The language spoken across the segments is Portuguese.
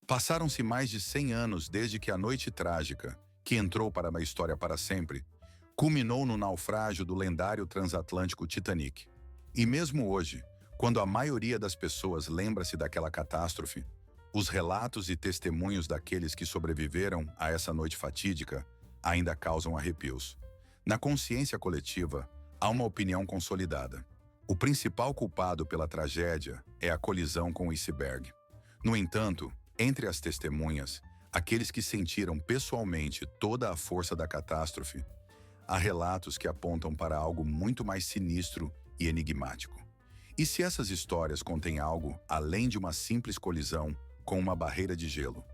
Passaram-se mais de 100 anos desde que a noite trágica, que entrou para a história para sempre, culminou no naufrágio do lendário transatlântico Titanic. E mesmo hoje, quando a maioria das pessoas lembra-se daquela catástrofe, os relatos e testemunhos daqueles que sobreviveram a essa noite fatídica ainda causam arrepios. Na consciência coletiva, há uma opinião consolidada. O principal culpado pela tragédia é a colisão com o iceberg. No entanto, entre as testemunhas, aqueles que sentiram pessoalmente toda a força da catástrofe, há relatos que apontam para algo muito mais sinistro e enigmático. E se essas histórias contêm algo além de uma simples colisão com uma barreira de gelo?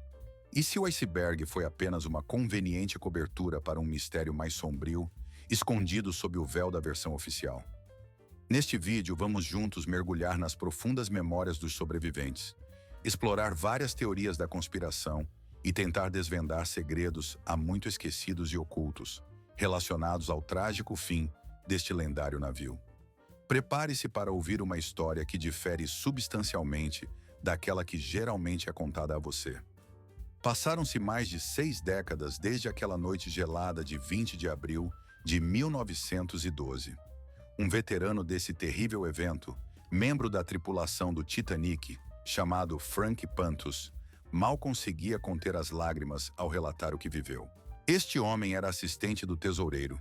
E se o iceberg foi apenas uma conveniente cobertura para um mistério mais sombrio, escondido sob o véu da versão oficial? Neste vídeo, vamos juntos mergulhar nas profundas memórias dos sobreviventes, explorar várias teorias da conspiração e tentar desvendar segredos há muito esquecidos e ocultos, relacionados ao trágico fim deste lendário navio. Prepare-se para ouvir uma história que difere substancialmente daquela que geralmente é contada a você. Passaram-se mais de 6 décadas desde aquela noite gelada de 20 de abril de 1912. Um veterano desse terrível evento, membro da tripulação do Titanic, chamado Frank Pantus, mal conseguia conter as lágrimas ao relatar o que viveu. Este homem era assistente do tesoureiro,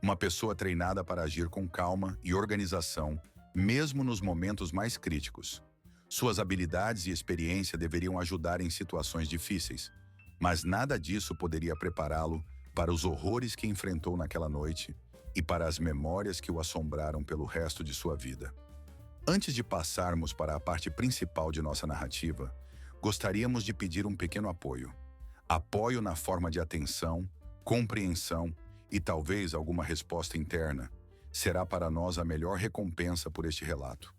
uma pessoa treinada para agir com calma e organização, mesmo nos momentos mais críticos. Suas habilidades e experiência deveriam ajudar em situações difíceis, mas nada disso poderia prepará-lo para os horrores que enfrentou naquela noite e para as memórias que o assombraram pelo resto de sua vida. Antes de passarmos para a parte principal de nossa narrativa, gostaríamos de pedir um pequeno apoio. Apoio na forma de atenção, compreensão e talvez alguma resposta interna será para nós a melhor recompensa por este relato.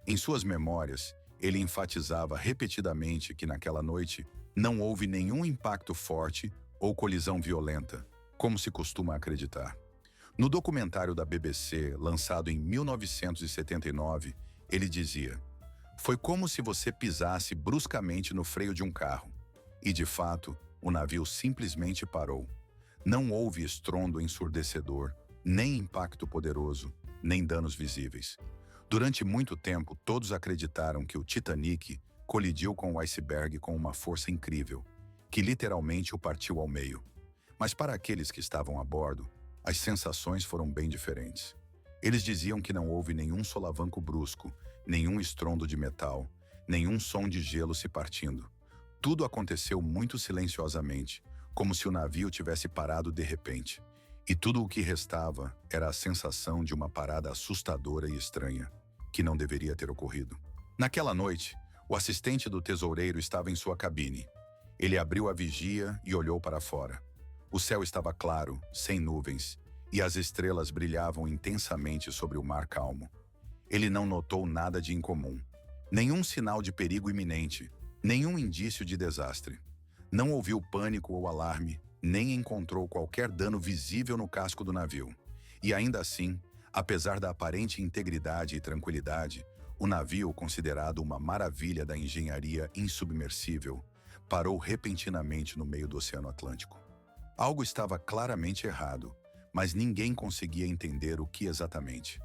Em suas memórias, ele enfatizava repetidamente que naquela noite não houve nenhum impacto forte ou colisão violenta, como se costuma acreditar. No documentário da BBC, lançado em 1979, ele dizia: "Foi como se você pisasse bruscamente no freio de um carro. E, de fato, o navio simplesmente parou. Não houve estrondo ensurdecedor, nem impacto poderoso, nem danos visíveis. Durante muito tempo, todos acreditaram que o Titanic colidiu com o iceberg com uma força incrível, que literalmente o partiu ao meio. Mas para aqueles que estavam a bordo, as sensações foram bem diferentes. Eles diziam que não houve nenhum solavanco brusco, nenhum estrondo de metal, nenhum som de gelo se partindo. Tudo aconteceu muito silenciosamente, como se o navio tivesse parado de repente. E tudo o que restava era a sensação de uma parada assustadora e estranha, que não deveria ter ocorrido." Naquela noite, o assistente do tesoureiro estava em sua cabine. Ele abriu a vigia e olhou para fora. O céu estava claro, sem nuvens, e as estrelas brilhavam intensamente sobre o mar calmo. Ele não notou nada de incomum. Nenhum sinal de perigo iminente, nenhum indício de desastre. Não ouviu pânico ou alarme, nem encontrou qualquer dano visível no casco do navio. E ainda assim, apesar da aparente integridade e tranquilidade, o navio, considerado uma maravilha da engenharia insubmersível, parou repentinamente no meio do Oceano Atlântico. Algo estava claramente errado, mas ninguém conseguia entender o que exatamente.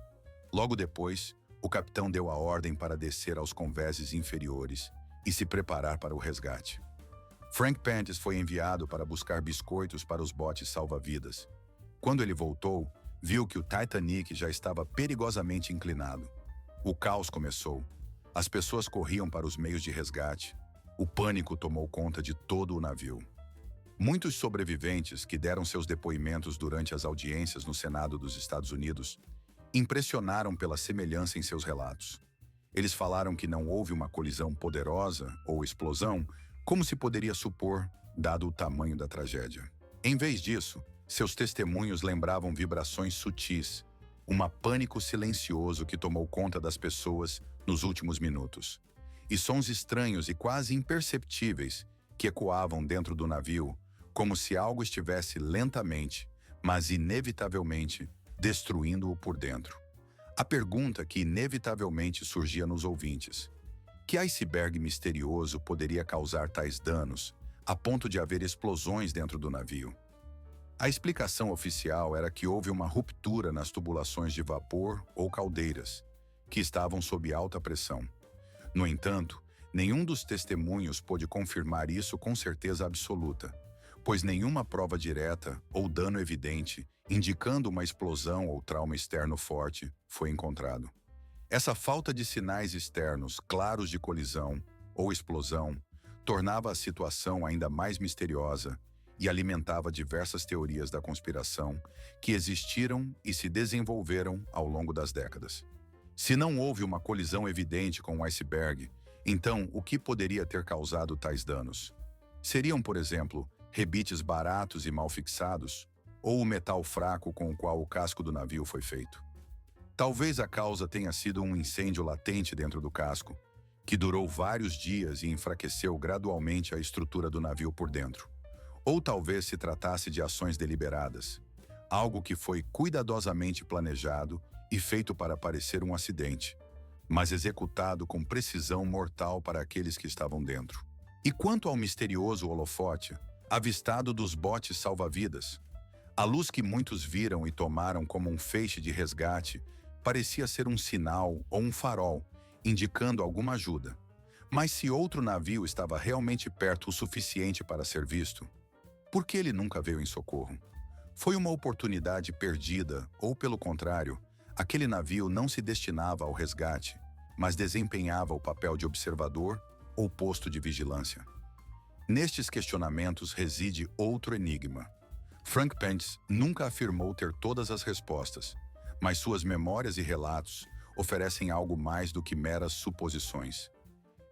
Logo depois, o capitão deu a ordem para descer aos convéses inferiores e se preparar para o resgate. Frank Pantus foi enviado para buscar biscoitos para os botes salva-vidas. Quando ele voltou, viu que o Titanic já estava perigosamente inclinado. O caos começou. As pessoas corriam para os meios de resgate. O pânico tomou conta de todo o navio. Muitos sobreviventes que deram seus depoimentos durante as audiências no Senado dos Estados Unidos impressionaram pela semelhança em seus relatos. Eles falaram que não houve uma colisão poderosa ou explosão, como se poderia supor, dado o tamanho da tragédia. Em vez disso, seus testemunhos lembravam vibrações sutis, um pânico silencioso que tomou conta das pessoas nos últimos minutos, e sons estranhos e quase imperceptíveis que ecoavam dentro do navio, como se algo estivesse lentamente, mas inevitavelmente, destruindo-o por dentro. A pergunta que inevitavelmente surgia nos ouvintes: Que iceberg misterioso poderia causar tais danos, a ponto de haver explosões dentro do navio? A explicação oficial era que houve uma ruptura nas tubulações de vapor ou caldeiras, que estavam sob alta pressão. No entanto, nenhum dos testemunhos pôde confirmar isso com certeza absoluta, pois nenhuma prova direta ou dano evidente, indicando uma explosão ou trauma externo forte, foi encontrado. Essa falta de sinais externos claros de colisão ou explosão tornava a situação ainda mais misteriosa e alimentava diversas teorias da conspiração que existiram e se desenvolveram ao longo das décadas. Se não houve uma colisão evidente com o iceberg, então o que poderia ter causado tais danos? Seriam, por exemplo, rebites baratos e mal fixados, ou o metal fraco com o qual o casco do navio foi feito? Talvez a causa tenha sido um incêndio latente dentro do casco, que durou vários dias e enfraqueceu gradualmente a estrutura do navio por dentro. Ou talvez se tratasse de ações deliberadas, algo que foi cuidadosamente planejado e feito para parecer um acidente, mas executado com precisão mortal para aqueles que estavam dentro. E quanto ao misterioso holofote, avistado dos botes salva-vidas, a luz que muitos viram e tomaram como um feixe de resgate parecia ser um sinal ou um farol, indicando alguma ajuda. Mas se outro navio estava realmente perto o suficiente para ser visto, por que ele nunca veio em socorro? Foi uma oportunidade perdida ou, pelo contrário, aquele navio não se destinava ao resgate, mas desempenhava o papel de observador ou posto de vigilância? Nestes questionamentos reside outro enigma. Frank Pence nunca afirmou ter todas as respostas, mas suas memórias e relatos oferecem algo mais do que meras suposições.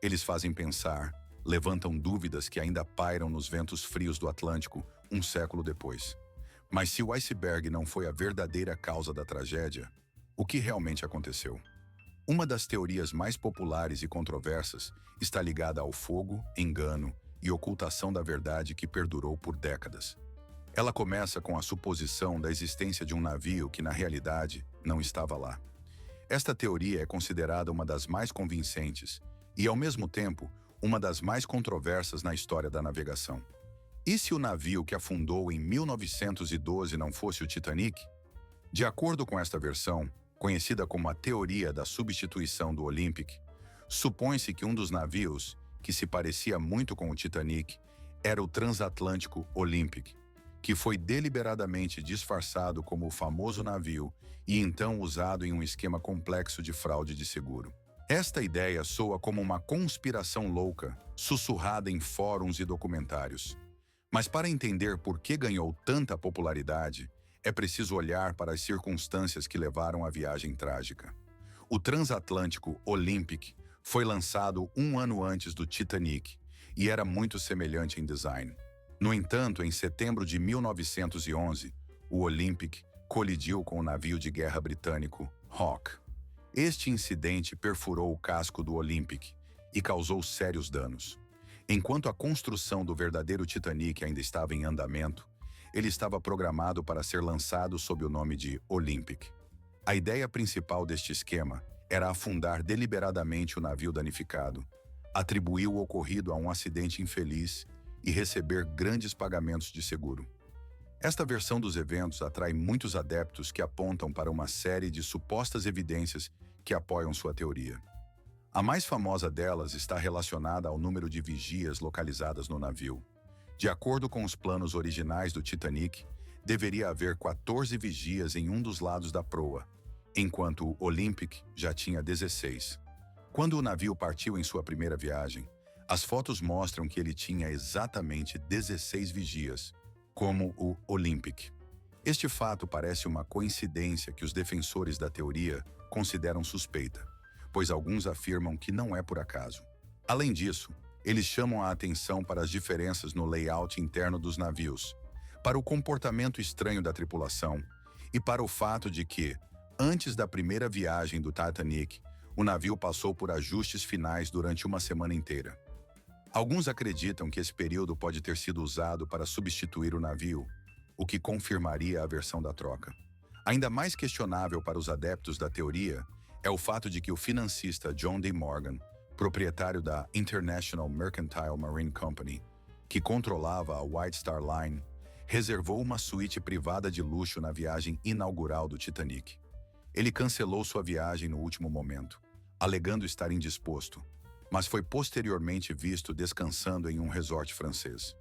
Eles fazem pensar, levantam dúvidas que ainda pairam nos ventos frios do Atlântico um século depois. Mas se o iceberg não foi a verdadeira causa da tragédia, o que realmente aconteceu? Uma das teorias mais populares e controversas está ligada ao fogo, engano e ocultação da verdade que perdurou por décadas. Ela começa com a suposição da existência de um navio que, na realidade, não estava lá. Esta teoria é considerada uma das mais convincentes e, ao mesmo tempo, uma das mais controversas na história da navegação. E se o navio que afundou em 1912 não fosse o Titanic? De acordo com esta versão, conhecida como a teoria da substituição do Olympic, supõe-se que um dos navios, que se parecia muito com o Titanic, era o transatlântico Olympic, que foi deliberadamente disfarçado como o famoso navio e então usado em um esquema complexo de fraude de seguro. Esta ideia soa como uma conspiração louca, sussurrada em fóruns e documentários. Mas para entender por que ganhou tanta popularidade, é preciso olhar para as circunstâncias que levaram à viagem trágica. O transatlântico Olympic foi lançado um ano antes do Titanic e era muito semelhante em design. No entanto, em setembro de 1911, o Olympic colidiu com o navio de guerra britânico Hawke. Este incidente perfurou o casco do Olympic e causou sérios danos. Enquanto a construção do verdadeiro Titanic ainda estava em andamento, ele estava programado para ser lançado sob o nome de Olympic. A ideia principal deste esquema era afundar deliberadamente o navio danificado, atribuir o ocorrido a um acidente infeliz e receber grandes pagamentos de seguro. Esta versão dos eventos atrai muitos adeptos que apontam para uma série de supostas evidências que apoiam sua teoria. A mais famosa delas está relacionada ao número de vigias localizadas no navio. De acordo com os planos originais do Titanic, deveria haver 14 vigias em um dos lados da proa, enquanto o Olympic já tinha 16. Quando o navio partiu em sua primeira viagem, as fotos mostram que ele tinha exatamente 16 vigias, como o Olympic. Este fato parece uma coincidência que os defensores da teoria consideram suspeita, pois alguns afirmam que não é por acaso. Além disso, eles chamam a atenção para as diferenças no layout interno dos navios, para o comportamento estranho da tripulação e para o fato de que, antes da primeira viagem do Titanic, o navio passou por ajustes finais durante uma semana inteira. Alguns acreditam que esse período pode ter sido usado para substituir o navio, o que confirmaria a versão da troca. Ainda mais questionável para os adeptos da teoria é o fato de que o financista John D. Morgan proprietário da International Mercantile Marine Company, que controlava a White Star Line, reservou uma suíte privada de luxo na viagem inaugural do Titanic. Ele cancelou sua viagem no último momento, alegando estar indisposto, mas foi posteriormente visto descansando em um resort francês.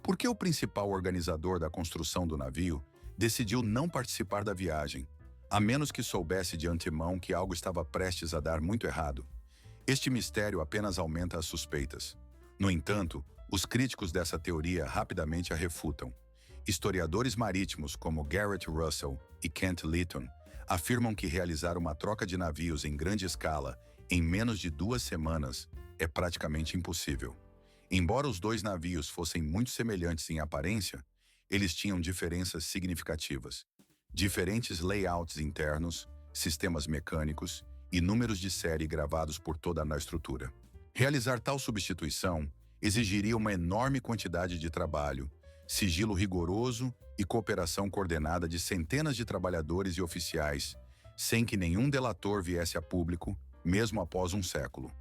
Por que o principal organizador da construção do navio decidiu não participar da viagem, a menos que soubesse de antemão que algo estava prestes a dar muito errado? Este mistério apenas aumenta as suspeitas. No entanto, os críticos dessa teoria rapidamente a refutam. Historiadores marítimos como Garrett Russell e Kent Litton afirmam que realizar uma troca de navios em grande escala em menos de 2 semanas é praticamente impossível. Embora os dois navios fossem muito semelhantes em aparência, eles tinham diferenças significativas. Diferentes layouts internos, sistemas mecânicos e números de série gravados por toda a estrutura. Realizar tal substituição exigiria uma enorme quantidade de trabalho, sigilo rigoroso e cooperação coordenada de centenas de trabalhadores e oficiais, sem que nenhum delator viesse a público, mesmo após um século.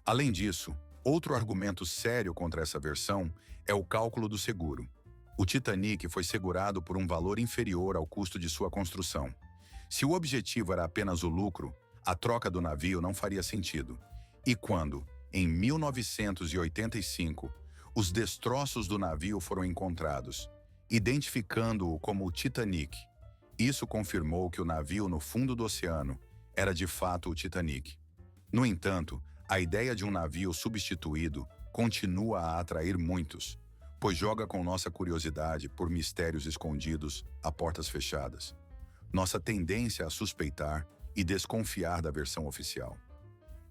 Além disso, outro argumento sério contra essa versão é o cálculo do seguro. O Titanic foi segurado por um valor inferior ao custo de sua construção. Se o objetivo era apenas o lucro, a troca do navio não faria sentido. E quando, em 1985, os destroços do navio foram encontrados, identificando-o como o Titanic, isso confirmou que o navio no fundo do oceano era de fato o Titanic. No entanto, a ideia de um navio substituído continua a atrair muitos, pois joga com nossa curiosidade por mistérios escondidos a portas fechadas. Nossa tendência a suspeitar e desconfiar da versão oficial.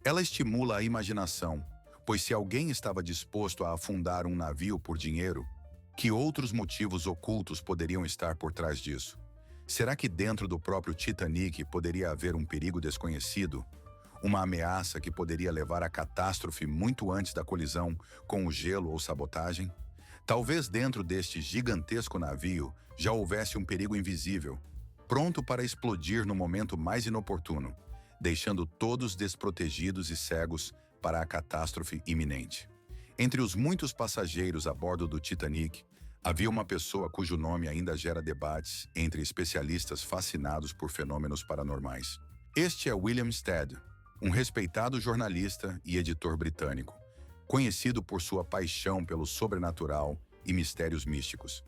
Ela estimula a imaginação, pois se alguém estava disposto a afundar um navio por dinheiro, que outros motivos ocultos poderiam estar por trás disso? Será que dentro do próprio Titanic poderia haver um perigo desconhecido? Uma ameaça que poderia levar à catástrofe muito antes da colisão com o gelo ou sabotagem? Talvez dentro deste gigantesco navio já houvesse um perigo invisível, pronto para explodir no momento mais inoportuno, deixando todos desprotegidos e cegos para a catástrofe iminente. Entre os muitos passageiros a bordo do Titanic, havia uma pessoa cujo nome ainda gera debates entre especialistas fascinados por fenômenos paranormais. Este é William Stead, um respeitado jornalista e editor britânico, conhecido por sua paixão pelo sobrenatural e mistérios místicos.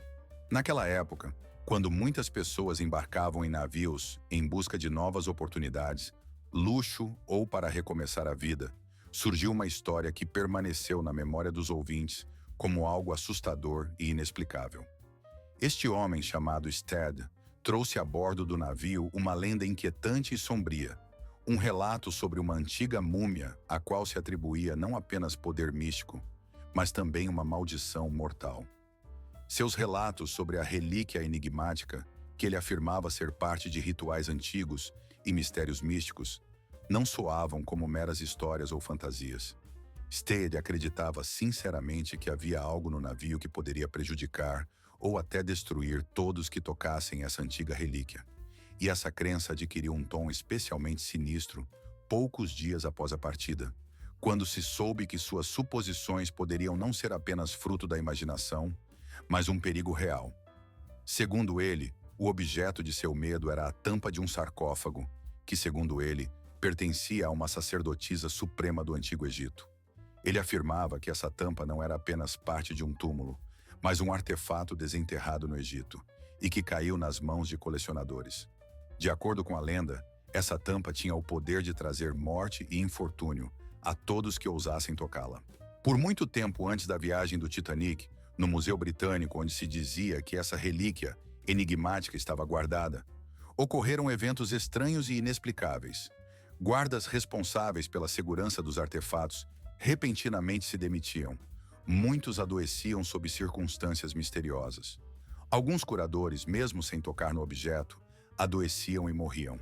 Naquela época, quando muitas pessoas embarcavam em navios em busca de novas oportunidades, luxo ou para recomeçar a vida, surgiu uma história que permaneceu na memória dos ouvintes como algo assustador e inexplicável. Este homem, chamado Stead, trouxe a bordo do navio uma lenda inquietante e sombria, um relato sobre uma antiga múmia a qual se atribuía não apenas poder místico, mas também uma maldição mortal. Seus relatos sobre a relíquia enigmática, que ele afirmava ser parte de rituais antigos e mistérios místicos, não soavam como meras histórias ou fantasias. Stead acreditava sinceramente que havia algo no navio que poderia prejudicar ou até destruir todos que tocassem essa antiga relíquia. E essa crença adquiriu um tom especialmente sinistro poucos dias após a partida, quando se soube que suas suposições poderiam não ser apenas fruto da imaginação, mas um perigo real. Segundo ele, o objeto de seu medo era a tampa de um sarcófago, que, segundo ele, pertencia a uma sacerdotisa suprema do Antigo Egito. Ele afirmava que essa tampa não era apenas parte de um túmulo, mas um artefato desenterrado no Egito, e que caiu nas mãos de colecionadores. De acordo com a lenda, essa tampa tinha o poder de trazer morte e infortúnio a todos que ousassem tocá-la. Por muito tempo antes da viagem do Titanic, no Museu Britânico, onde se dizia que essa relíquia enigmática estava guardada, ocorreram eventos estranhos e inexplicáveis. Guardas responsáveis pela segurança dos artefatos repentinamente se demitiam. Muitos adoeciam sob circunstâncias misteriosas. Alguns curadores, mesmo sem tocar no objeto, adoeciam e morriam.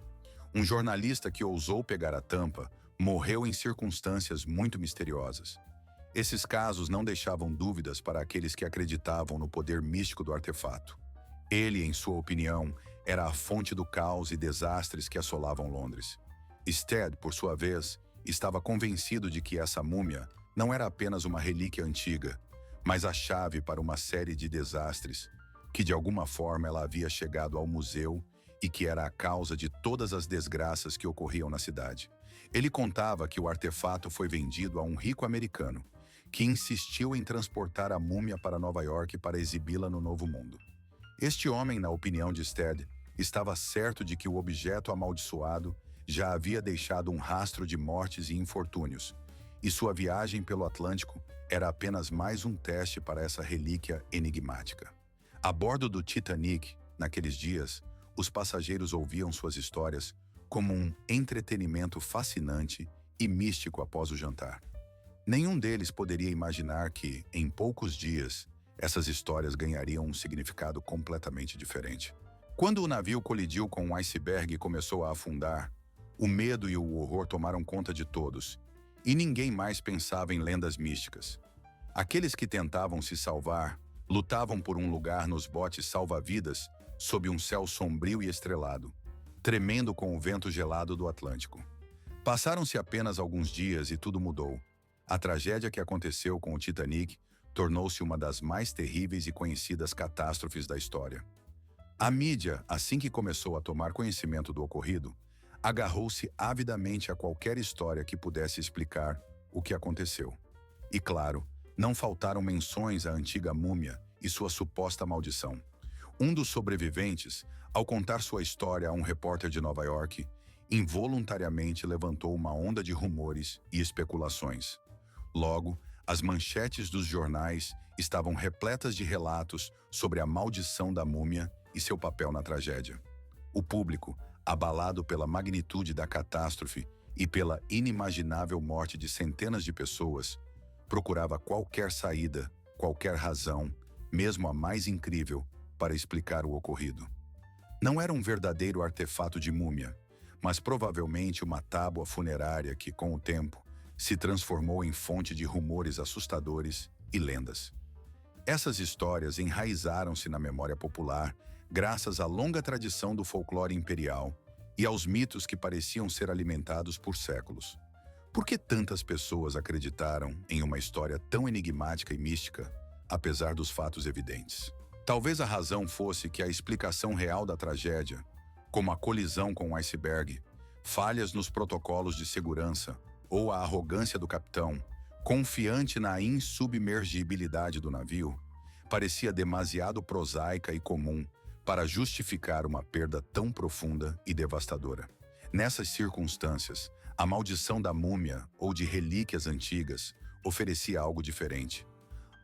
Um jornalista que ousou pegar a tampa morreu em circunstâncias muito misteriosas. Esses casos não deixavam dúvidas para aqueles que acreditavam no poder místico do artefato. Ele, em sua opinião, era a fonte do caos e desastres que assolavam Londres. Stead, por sua vez, estava convencido de que essa múmia não era apenas uma relíquia antiga, mas a chave para uma série de desastres, que de alguma forma ela havia chegado ao museu e que era a causa de todas as desgraças que ocorriam na cidade. Ele contava que o artefato foi vendido a um rico americano, que insistiu em transportar a múmia para Nova York para exibi-la no Novo Mundo. Este homem, na opinião de Stead, estava certo de que o objeto amaldiçoado já havia deixado um rastro de mortes e infortúnios, e sua viagem pelo Atlântico era apenas mais um teste para essa relíquia enigmática. A bordo do Titanic, naqueles dias, os passageiros ouviam suas histórias como um entretenimento fascinante e místico após o jantar. Nenhum deles poderia imaginar que, em poucos dias, essas histórias ganhariam um significado completamente diferente. Quando o navio colidiu com um iceberg e começou a afundar, o medo e o horror tomaram conta de todos, e ninguém mais pensava em lendas místicas. Aqueles que tentavam se salvar lutavam por um lugar nos botes salva-vidas sob um céu sombrio e estrelado, tremendo com o vento gelado do Atlântico. Passaram-se apenas alguns dias e tudo mudou. A tragédia que aconteceu com o Titanic tornou-se uma das mais terríveis e conhecidas catástrofes da história. A mídia, assim que começou a tomar conhecimento do ocorrido, agarrou-se avidamente a qualquer história que pudesse explicar o que aconteceu. E claro, não faltaram menções à antiga múmia e sua suposta maldição. Um dos sobreviventes, ao contar sua história a um repórter de Nova York, involuntariamente levantou uma onda de rumores e especulações. Logo, as manchetes dos jornais estavam repletas de relatos sobre a maldição da múmia e seu papel na tragédia. O público, abalado pela magnitude da catástrofe e pela inimaginável morte de centenas de pessoas, procurava qualquer saída, qualquer razão, mesmo a mais incrível, para explicar o ocorrido. Não era um verdadeiro artefato de múmia, mas provavelmente uma tábua funerária que, com o tempo, se transformou em fonte de rumores assustadores e lendas. Essas histórias enraizaram-se na memória popular graças à longa tradição do folclore imperial e aos mitos que pareciam ser alimentados por séculos. Por que tantas pessoas acreditaram em uma história tão enigmática e mística, apesar dos fatos evidentes? Talvez a razão fosse que a explicação real da tragédia, como a colisão com o iceberg, falhas nos protocolos de segurança ou a arrogância do capitão, confiante na insubmergibilidade do navio, parecia demasiado prosaica e comum para justificar uma perda tão profunda e devastadora. Nessas circunstâncias, a maldição da múmia ou de relíquias antigas oferecia algo diferente,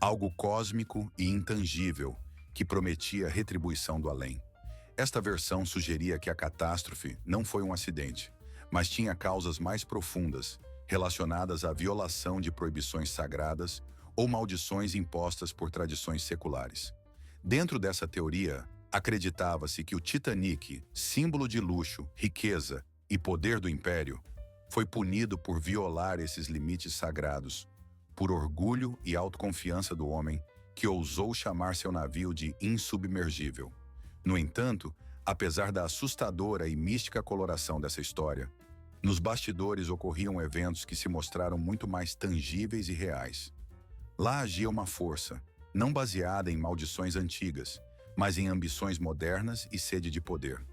algo cósmico e intangível que prometia retribuição do além. Esta versão sugeria que a catástrofe não foi um acidente, mas tinha causas mais profundas, relacionadas à violação de proibições sagradas ou maldições impostas por tradições seculares. Dentro dessa teoria, acreditava-se que o Titanic, símbolo de luxo, riqueza e poder do império, foi punido por violar esses limites sagrados, por orgulho e autoconfiança do homem que ousou chamar seu navio de insubmergível. No entanto, apesar da assustadora e mística coloração dessa história, nos bastidores ocorriam eventos que se mostraram muito mais tangíveis e reais. Lá agia uma força, não baseada em maldições antigas, mas em ambições modernas e sede de poder.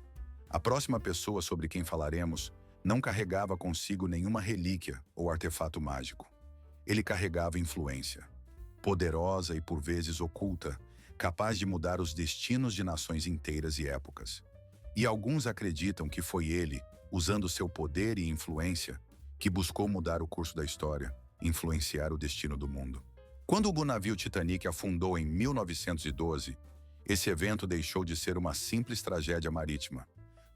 A próxima pessoa sobre quem falaremos não carregava consigo nenhuma relíquia ou artefato mágico. Ele carregava influência, poderosa e por vezes oculta, capaz de mudar os destinos de nações inteiras e épocas. E alguns acreditam que foi ele, usando seu poder e influência, que buscou mudar o curso da história, influenciar o destino do mundo. Quando o navio Titanic afundou em 1912, esse evento deixou de ser uma simples tragédia marítima.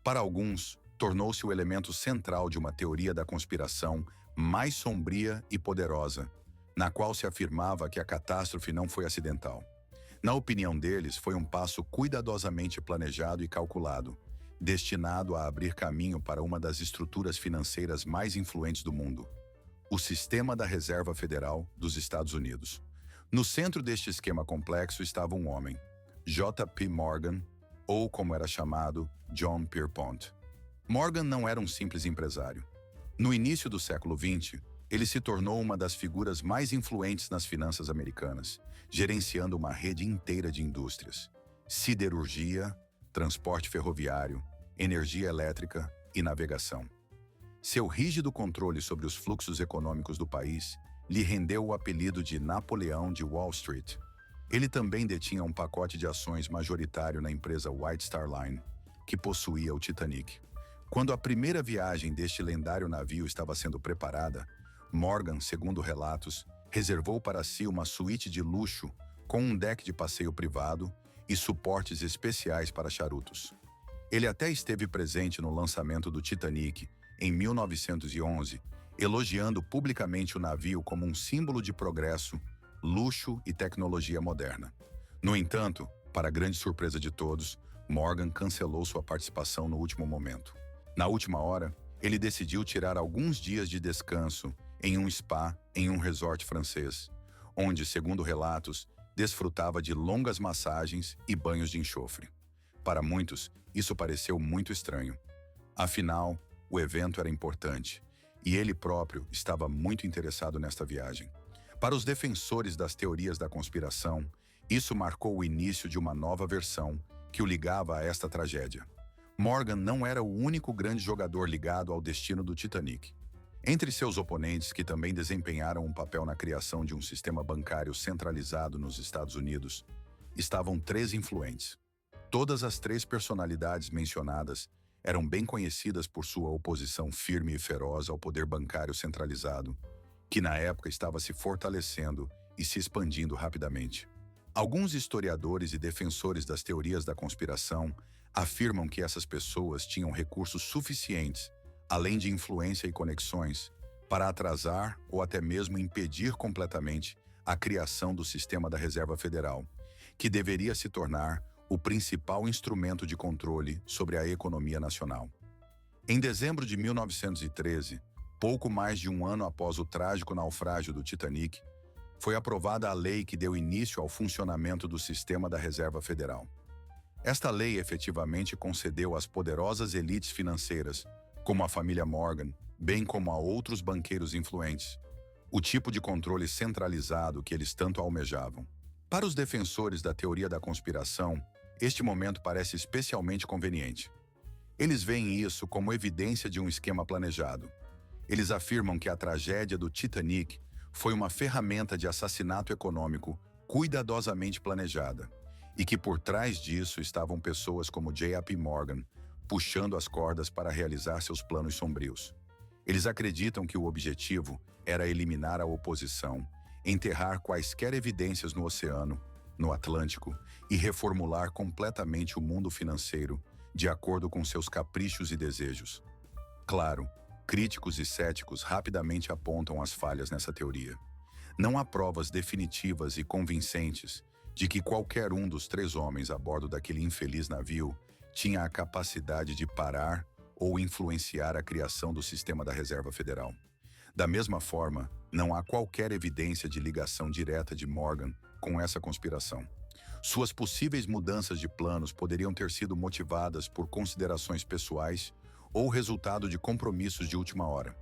Para alguns, tornou-se o elemento central de uma teoria da conspiração mais sombria e poderosa, na qual se afirmava que a catástrofe não foi acidental. Na opinião deles, foi um passo cuidadosamente planejado e calculado, destinado a abrir caminho para uma das estruturas financeiras mais influentes do mundo, o Sistema da Reserva Federal dos Estados Unidos. No centro deste esquema complexo estava um homem, J.P. Morgan, ou como era chamado, John Pierpont. Morgan não era um simples empresário. No início do século XX, ele se tornou uma das figuras mais influentes nas finanças americanas, gerenciando uma rede inteira de indústrias: siderurgia, transporte ferroviário, energia elétrica e navegação. Seu rígido controle sobre os fluxos econômicos do país lhe rendeu o apelido de Napoleão de Wall Street. Ele também detinha um pacote de ações majoritário na empresa White Star Line, que possuía o Titanic. Quando a primeira viagem deste lendário navio estava sendo preparada, Morgan, segundo relatos, reservou para si uma suíte de luxo com um deck de passeio privado e suportes especiais para charutos. Ele até esteve presente no lançamento do Titanic, em 1911, elogiando publicamente o navio como um símbolo de progresso, luxo e tecnologia moderna. No entanto, para grande surpresa de todos, Morgan cancelou sua participação no último momento. Na última hora, ele decidiu tirar alguns dias de descanso em um spa em um resort francês, onde, segundo relatos, desfrutava de longas massagens e banhos de enxofre. Para muitos, isso pareceu muito estranho. Afinal, o evento era importante, e ele próprio estava muito interessado nesta viagem. Para os defensores das teorias da conspiração, isso marcou o início de uma nova versão que o ligava a esta tragédia. Morgan não era o único grande jogador ligado ao destino do Titanic. Entre seus oponentes, que também desempenharam um papel na criação de um sistema bancário centralizado nos Estados Unidos, estavam 3 influentes. Todas as 3 personalidades mencionadas eram bem conhecidas por sua oposição firme e feroz ao poder bancário centralizado, que na época estava se fortalecendo e se expandindo rapidamente. Alguns historiadores e defensores das teorias da conspiração afirmam que essas pessoas tinham recursos suficientes, além de influência e conexões, para atrasar ou até mesmo impedir completamente a criação do sistema da Reserva Federal, que deveria se tornar o principal instrumento de controle sobre a economia nacional. Em dezembro de 1913, pouco mais de um ano após o trágico naufrágio do Titanic, foi aprovada a lei que deu início ao funcionamento do sistema da Reserva Federal. Esta lei efetivamente concedeu às poderosas elites financeiras, como a família Morgan, bem como a outros banqueiros influentes, o tipo de controle centralizado que eles tanto almejavam. Para os defensores da teoria da conspiração, este momento parece especialmente conveniente. Eles veem isso como evidência de um esquema planejado. Eles afirmam que a tragédia do Titanic foi uma ferramenta de assassinato econômico cuidadosamente planejada, e que por trás disso estavam pessoas como J.P. Morgan, puxando as cordas para realizar seus planos sombrios. Eles acreditam que o objetivo era eliminar a oposição, enterrar quaisquer evidências no oceano, no Atlântico, e reformular completamente o mundo financeiro de acordo com seus caprichos e desejos. Claro, críticos e céticos rapidamente apontam as falhas nessa teoria. Não há provas definitivas e convincentes de que qualquer um dos 3 homens a bordo daquele infeliz navio tinha a capacidade de parar ou influenciar a criação do sistema da Reserva Federal. Da mesma forma, não há qualquer evidência de ligação direta de Morgan com essa conspiração. Suas possíveis mudanças de planos poderiam ter sido motivadas por considerações pessoais ou resultado de compromissos de última hora.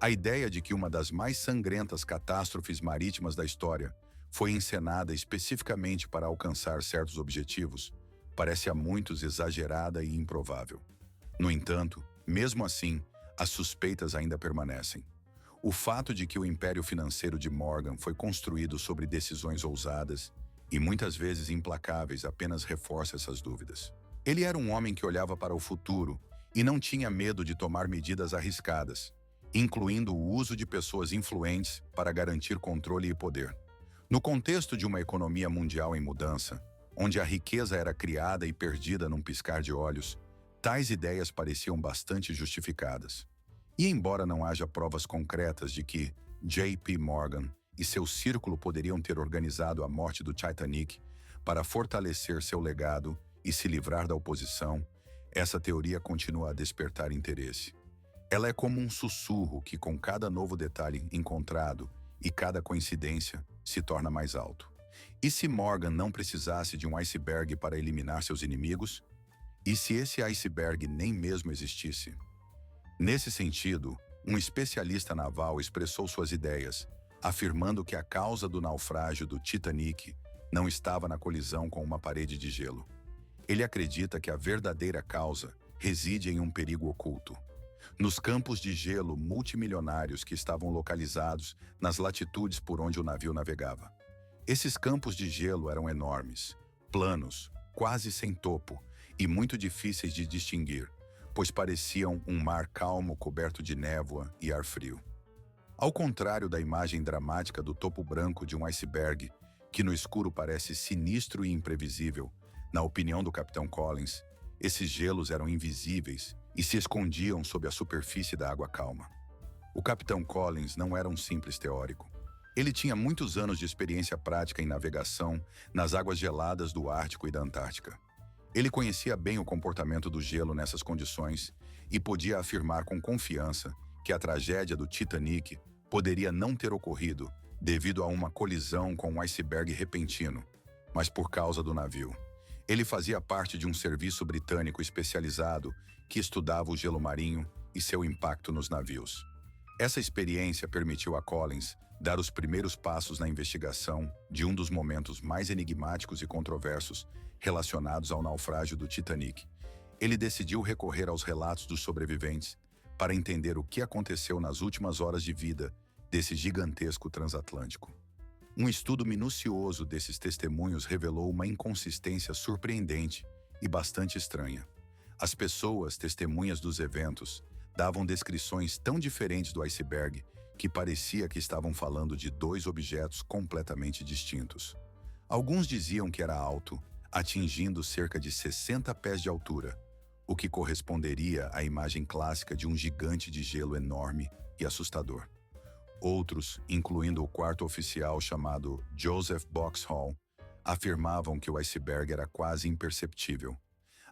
A ideia de que uma das mais sangrentas catástrofes marítimas da história foi encenada especificamente para alcançar certos objetivos parece a muitos exagerada e improvável. No entanto, mesmo assim, as suspeitas ainda permanecem. O fato de que o império financeiro de Morgan foi construído sobre decisões ousadas e muitas vezes implacáveis apenas reforça essas dúvidas. Ele era um homem que olhava para o futuro e não tinha medo de tomar medidas arriscadas, incluindo o uso de pessoas influentes para garantir controle e poder. No contexto de uma economia mundial em mudança, onde a riqueza era criada e perdida num piscar de olhos, tais ideias pareciam bastante justificadas. E embora não haja provas concretas de que J.P. Morgan e seu círculo poderiam ter organizado a morte do Titanic para fortalecer seu legado e se livrar da oposição, essa teoria continua a despertar interesse. Ela é como um sussurro que, com cada novo detalhe encontrado e cada coincidência, se torna mais alto. E se Morgan não precisasse de um iceberg para eliminar seus inimigos? E se esse iceberg nem mesmo existisse? Nesse sentido, Um especialista naval expressou suas ideias, afirmando que a causa do naufrágio do Titanic não estava na colisão com uma parede de gelo. Ele acredita que a verdadeira causa reside em um perigo oculto: nos campos de gelo multimilionários que estavam localizados nas latitudes por onde o navio navegava. Esses campos de gelo eram enormes, planos, quase sem topo e muito difíceis de distinguir, pois pareciam um mar calmo coberto de névoa e ar frio. Ao contrário da imagem dramática do topo branco de um iceberg, que no escuro parece sinistro e imprevisível, na opinião do Capitão Collins, esses gelos eram invisíveis e se escondiam sob a superfície da água calma. O Capitão Collins não era um simples teórico. Ele tinha muitos anos de experiência prática em navegação nas águas geladas do Ártico e da Antártica. Ele conhecia bem o comportamento do gelo nessas condições e podia afirmar com confiança que a tragédia do Titanic poderia não ter ocorrido devido a uma colisão com um iceberg repentino, mas por causa do navio. Ele fazia parte de um serviço britânico especializado que estudava o gelo marinho e seu impacto nos navios. Essa experiência permitiu a Collins dar os primeiros passos na investigação de um dos momentos mais enigmáticos e controversos relacionados ao naufrágio do Titanic. Ele decidiu recorrer aos relatos dos sobreviventes para entender o que aconteceu nas últimas horas de vida desse gigantesco transatlântico. Um estudo minucioso desses testemunhos revelou uma inconsistência surpreendente e bastante estranha. As pessoas testemunhas dos eventos davam descrições tão diferentes do iceberg que parecia que estavam falando de dois objetos completamente distintos. Alguns diziam que era alto, atingindo cerca de 60 pés de altura, o que corresponderia à imagem clássica de um gigante de gelo enorme e assustador. Outros, incluindo o quarto oficial chamado Joseph Boxhall, afirmavam que o iceberg era quase imperceptível,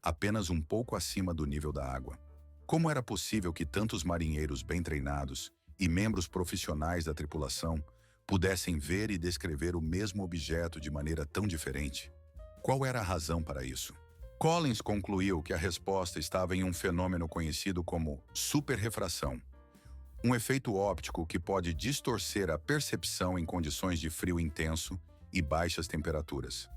apenas um pouco acima do nível da água. Como era possível que tantos marinheiros bem treinados e membros profissionais da tripulação pudessem ver e descrever o mesmo objeto de maneira tão diferente? Qual era a razão para isso? Collins concluiu que a resposta estava em um fenômeno conhecido como superrefração, um efeito óptico que pode distorcer a percepção em condições de frio intenso e baixas temperaturas.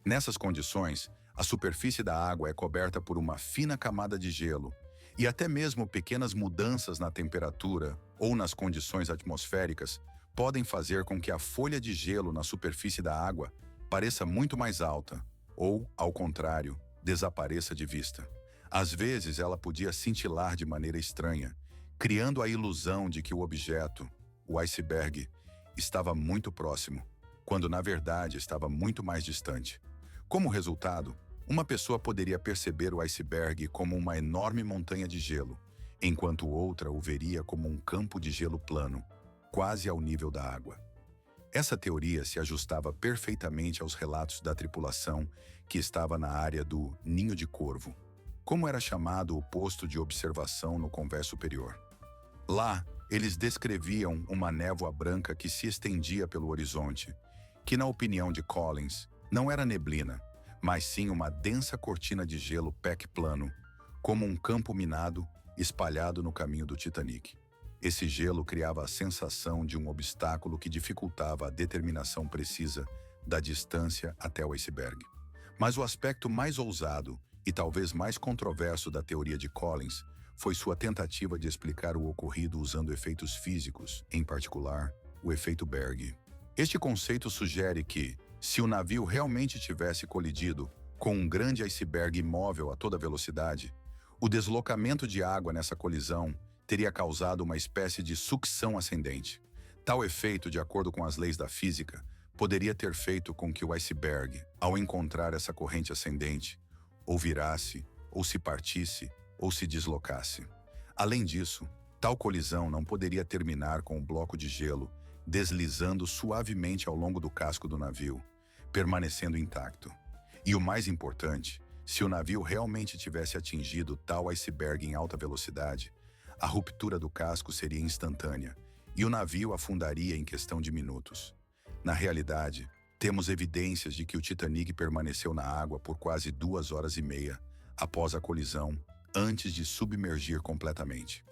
Nessas condições, a superfície da água é coberta por uma fina camada de gelo e até mesmo pequenas mudanças na temperatura ou nas condições atmosféricas podem fazer com que a folha de gelo na superfície da água pareça muito mais alta ou, ao contrário, desapareça de vista. Às vezes, ela podia cintilar de maneira estranha, criando a ilusão de que o objeto, o iceberg, estava muito próximo, quando na verdade estava muito mais distante. Como resultado, uma pessoa poderia perceber o iceberg como uma enorme montanha de gelo, enquanto outra o veria como um campo de gelo plano, quase ao nível da água. Essa teoria se ajustava perfeitamente aos relatos da tripulação que estava na área do Ninho de Corvo, como era chamado o posto de observação no convés superior. Lá, eles descreviam uma névoa branca que se estendia pelo horizonte, que, na opinião de Collins, não era neblina, mas sim uma densa cortina de gelo pack plano, como um campo minado espalhado no caminho do Titanic. Esse gelo criava a sensação de um obstáculo que dificultava a determinação precisa da distância até o iceberg. Mas o aspecto mais ousado e talvez mais controverso da teoria de Collins foi sua tentativa de explicar o ocorrido usando efeitos físicos, em particular, o efeito Berg. Este conceito sugere que, se o navio realmente tivesse colidido com um grande iceberg imóvel a toda velocidade, o deslocamento de água nessa colisão teria causado uma espécie de sucção ascendente. Tal efeito, de acordo com as leis da física, poderia ter feito com que o iceberg, ao encontrar essa corrente ascendente, ou virasse, ou se partisse, ou se deslocasse. Além disso, tal colisão não poderia terminar com o bloco de gelo deslizando suavemente ao longo do casco do navio, permanecendo intacto. E o mais importante, se o navio realmente tivesse atingido tal iceberg em alta velocidade, a ruptura do casco seria instantânea e o navio afundaria em questão de minutos. Na realidade, temos evidências de que o Titanic permaneceu na água por quase 2 horas e meia após a colisão, antes de submergir completamente.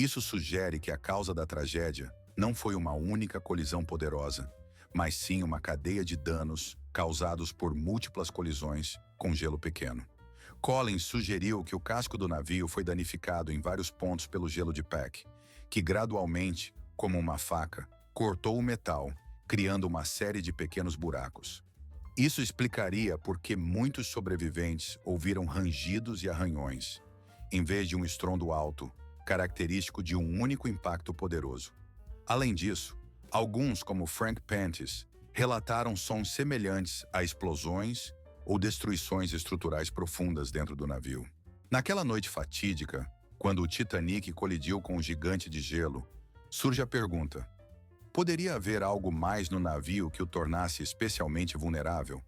Isso sugere que a causa da tragédia não foi uma única colisão poderosa, mas sim uma cadeia de danos causados por múltiplas colisões com gelo pequeno. Collins sugeriu que o casco do navio foi danificado em vários pontos pelo gelo de Peck, que gradualmente, como uma faca, cortou o metal, criando uma série de pequenos buracos. Isso explicaria por que muitos sobreviventes ouviram rangidos e arranhões, em vez de um estrondo alto, característico de um único impacto poderoso. Além disso, alguns, como Frank Pantis, relataram sons semelhantes a explosões ou destruições estruturais profundas dentro do navio. Naquela noite fatídica, quando o Titanic colidiu com o gigante de gelo, surge a pergunta: poderia haver algo mais no navio que o tornasse especialmente vulnerável?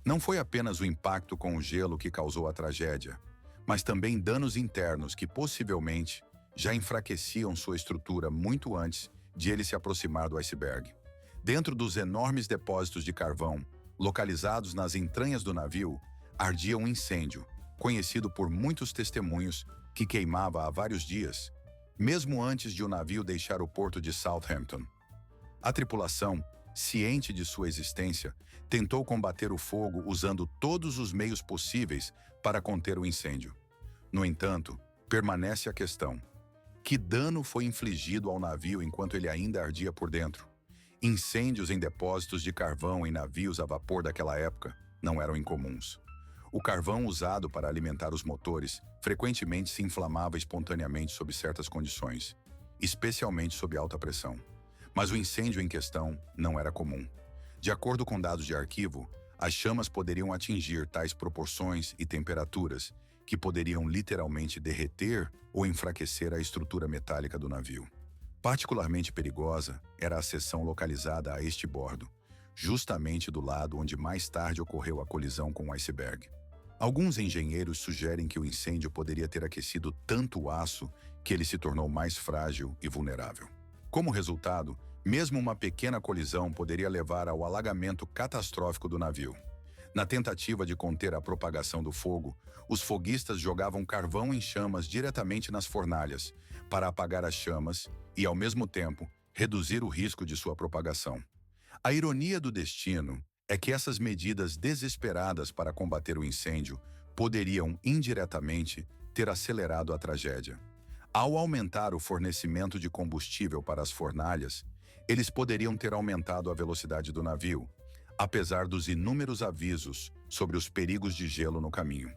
Não foi apenas o impacto com o gelo que causou a tragédia, mas também danos internos que possivelmente já enfraqueciam sua estrutura muito antes de ele se aproximar do iceberg. Dentro dos enormes depósitos de carvão, localizados nas entranhas do navio, ardia um incêndio, conhecido por muitos testemunhos, que queimava há vários dias, mesmo antes de o navio deixar o porto de Southampton. A tripulação, ciente de sua existência, tentou combater o fogo usando todos os meios possíveis para conter o incêndio. No entanto, permanece a questão: que dano foi infligido ao navio enquanto ele ainda ardia por dentro? Incêndios em depósitos de carvão em navios a vapor daquela época não eram incomuns. O carvão usado para alimentar os motores frequentemente se inflamava espontaneamente sob certas condições, especialmente sob alta pressão. Mas o incêndio em questão não era comum. De acordo com dados de arquivo, as chamas poderiam atingir tais proporções e temperaturas que poderiam literalmente derreter ou enfraquecer a estrutura metálica do navio. Particularmente perigosa era a seção localizada a este bordo, justamente do lado onde mais tarde ocorreu a colisão com o iceberg. Alguns engenheiros sugerem que o incêndio poderia ter aquecido tanto o aço que ele se tornou mais frágil e vulnerável. Como resultado, mesmo uma pequena colisão poderia levar ao alagamento catastrófico do navio. Na tentativa de conter a propagação do fogo, os foguistas jogavam carvão em chamas diretamente nas fornalhas, para apagar as chamas e, ao mesmo tempo, reduzir o risco de sua propagação. A ironia do destino é que essas medidas desesperadas para combater o incêndio poderiam, indiretamente, ter acelerado a tragédia. Ao aumentar o fornecimento de combustível para as fornalhas, eles poderiam ter aumentado a velocidade do navio, apesar dos inúmeros avisos sobre os perigos de gelo no caminho.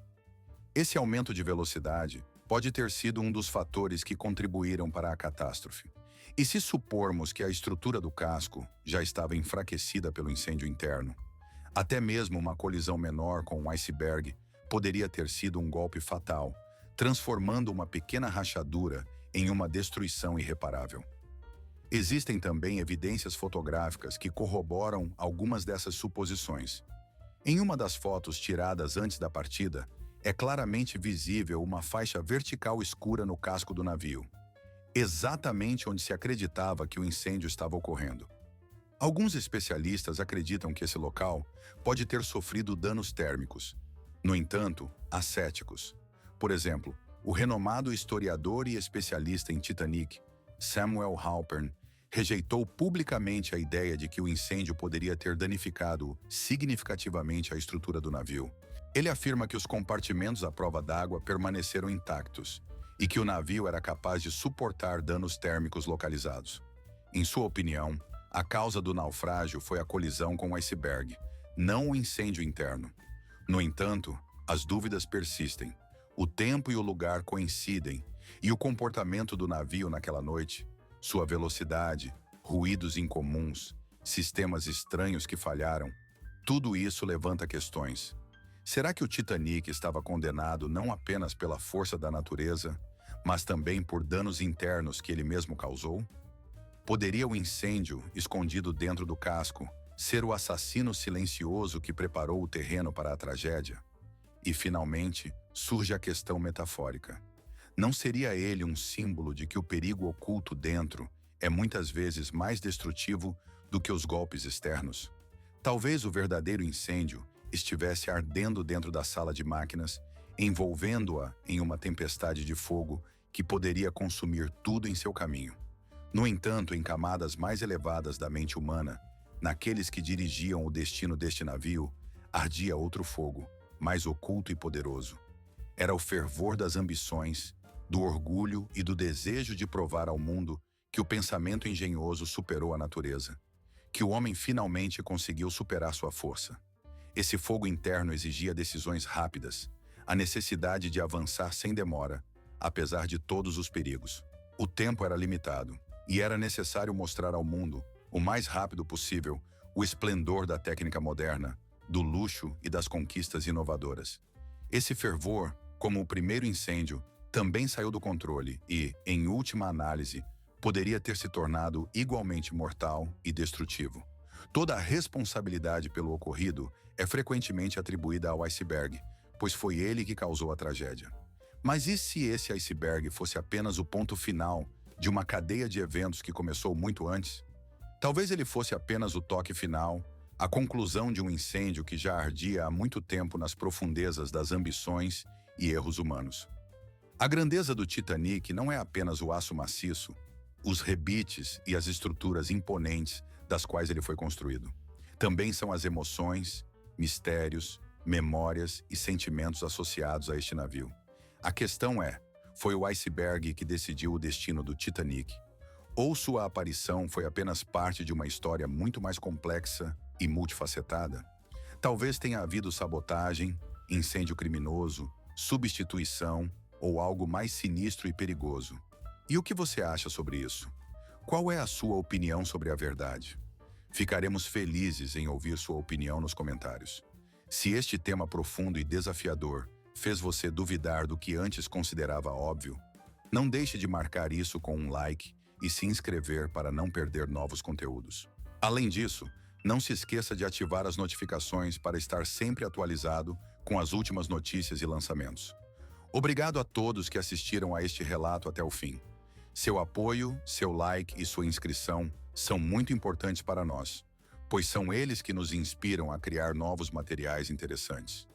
Esse aumento de velocidade pode ter sido um dos fatores que contribuíram para a catástrofe. E se supormos que a estrutura do casco já estava enfraquecida pelo incêndio interno, até mesmo uma colisão menor com um iceberg poderia ter sido um golpe fatal, transformando uma pequena rachadura em uma destruição irreparável. Existem também evidências fotográficas que corroboram algumas dessas suposições. Em uma das fotos tiradas antes da partida, é claramente visível uma faixa vertical escura no casco do navio, exatamente onde se acreditava que o incêndio estava ocorrendo. Alguns especialistas acreditam que esse local pode ter sofrido danos térmicos. No entanto, há céticos. Por exemplo, o renomado historiador e especialista em Titanic, Samuel Halpern, rejeitou publicamente a ideia de que o incêndio poderia ter danificado significativamente a estrutura do navio. Ele afirma que os compartimentos à prova d'água permaneceram intactos e que o navio era capaz de suportar danos térmicos localizados. Em sua opinião, a causa do naufrágio foi a colisão com o iceberg, não o incêndio interno. No entanto, as dúvidas persistem. O tempo e o lugar coincidem, e o comportamento do navio naquela noite, sua velocidade, ruídos incomuns, sistemas estranhos que falharam, tudo isso levanta questões. Será que o Titanic estava condenado não apenas pela força da natureza, mas também por danos internos que ele mesmo causou? Poderia o incêndio, escondido dentro do casco, ser o assassino silencioso que preparou o terreno para a tragédia? E, finalmente, surge a questão metafórica. Não seria ele um símbolo de que o perigo oculto dentro é muitas vezes mais destrutivo do que os golpes externos? Talvez o verdadeiro incêndio estivesse ardendo dentro da sala de máquinas, envolvendo-a em uma tempestade de fogo que poderia consumir tudo em seu caminho. No entanto, em camadas mais elevadas da mente humana, naqueles que dirigiam o destino deste navio, ardia outro fogo, mais oculto e poderoso. Era o fervor das ambições, do orgulho e do desejo de provar ao mundo que o pensamento engenhoso superou a natureza, que o homem finalmente conseguiu superar sua força. Esse fogo interno exigia decisões rápidas, a necessidade de avançar sem demora, apesar de todos os perigos. O tempo era limitado, e era necessário mostrar ao mundo, o mais rápido possível, o esplendor da técnica moderna, do luxo e das conquistas inovadoras. Esse fervor, como o primeiro incêndio, também saiu do controle e, em última análise, poderia ter se tornado igualmente mortal e destrutivo. Toda a responsabilidade pelo ocorrido é frequentemente atribuída ao iceberg, pois foi ele que causou a tragédia. Mas e se esse iceberg fosse apenas o ponto final de uma cadeia de eventos que começou muito antes? Talvez ele fosse apenas o toque final, a conclusão de um incêndio que já ardia há muito tempo nas profundezas das ambições e erros humanos. A grandeza do Titanic não é apenas o aço maciço, os rebites e as estruturas imponentes das quais ele foi construído. Também são as emoções, mistérios, memórias e sentimentos associados a este navio. A questão é, foi o iceberg que decidiu o destino do Titanic? Ou sua aparição foi apenas parte de uma história muito mais complexa e multifacetada? Talvez tenha havido sabotagem, incêndio criminoso, substituição ou algo mais sinistro e perigoso. E o que você acha sobre isso? Qual é a sua opinião sobre a verdade? Ficaremos felizes em ouvir sua opinião nos comentários. Se este tema profundo e desafiador fez você duvidar do que antes considerava óbvio, não deixe de marcar isso com um like e se inscrever para não perder novos conteúdos. Além disso, não se esqueça de ativar as notificações para estar sempre atualizado com as últimas notícias e lançamentos. Obrigado a todos que assistiram a este relato até o fim. Seu apoio, seu like e sua inscrição são muito importantes para nós, pois são eles que nos inspiram a criar novos materiais interessantes.